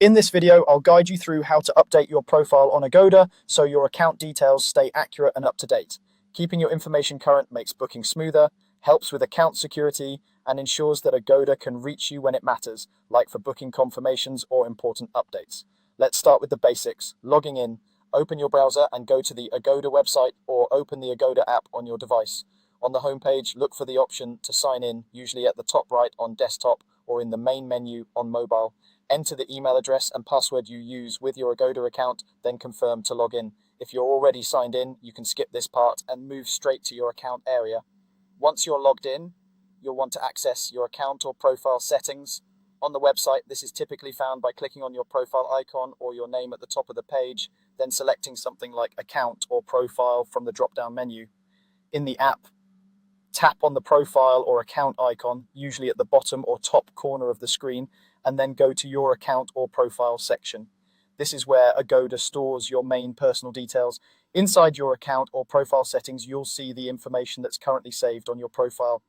In this video, I'll guide you through how to update your profile on Agoda so your account details stay accurate and up to date. Keeping your information current makes booking smoother, helps with account security, and ensures that Agoda can reach you when it matters, like for booking confirmations or important updates. Let's start with the basics. Logging in, open your browser and go to the Agoda website or open the Agoda app on your device. On the homepage, look for the option to sign in, usually at the top right on desktop or in the main menu on mobile. Enter the email address and password you use with your Agoda account, then confirm to log in. If you're already signed in, you can skip this part and move straight to your account area. Once you're logged in, you'll want to access your account or profile settings. On the website, this is typically found by clicking on your profile icon or your name at the top of the page, then selecting something like Account or Profile from the drop-down menu. In the app, tap on the profile or account icon, usually at the bottom or top corner of the screen, and then go to your account or profile section. This is where Agoda stores your main personal details. Inside your account or profile settings, you'll see the information that's currently saved on your profile.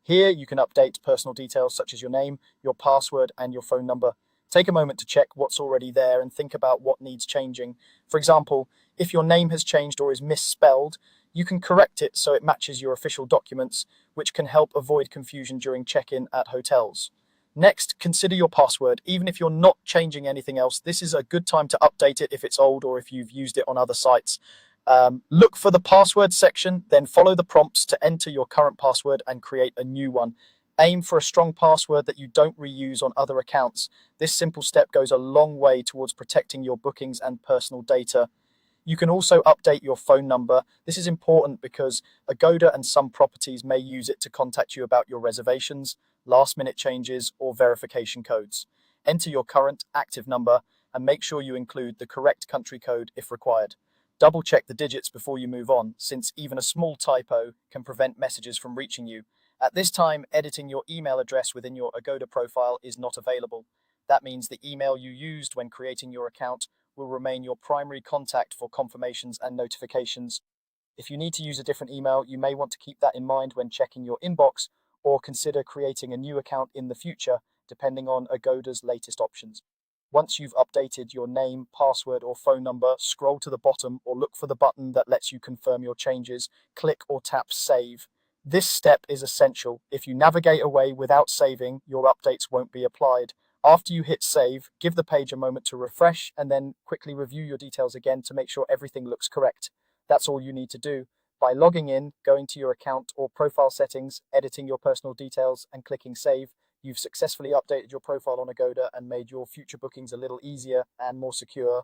Here, you can update personal details such as your name, your password, and your phone number. Take a moment to check what's already there and think about what needs changing. For example, if your name has changed or is misspelled, you can correct it so it matches your official documents, which can help avoid confusion during check-in at hotels. Next, consider your password. Even if you're not changing anything else, this is a good time to update it if it's old or if you've used it on other sites. Look for the password section, then follow the prompts to enter your current password and create a new one. Aim for a strong password that you don't reuse on other accounts. This simple step goes a long way towards protecting your bookings and personal data. You can also update your phone number. This is important because Agoda and some properties may use it to contact you about your reservations, last-minute changes, or verification codes. Enter your current active number and make sure you include the correct country code if required. Double-check the digits before you move on, since even a small typo can prevent messages from reaching you. At this time, editing your email address within your Agoda profile is not available. That means the email you used when creating your account will remain your primary contact for confirmations and notifications. If you need to use a different email, you may want to keep that in mind when checking your inbox or consider creating a new account in the future, depending on Agoda's latest options. Once you've updated your name, password, or phone number, scroll to the bottom or look for the button that lets you confirm your changes. Click or tap Save. This step is essential. If you navigate away without saving, your updates won't be applied. After you hit save, give the page a moment to refresh and then quickly review your details again to make sure everything looks correct. That's all you need to do. By logging in, going to your account or profile settings, editing your personal details, and clicking save, you've successfully updated your profile on Agoda and made your future bookings a little easier and more secure.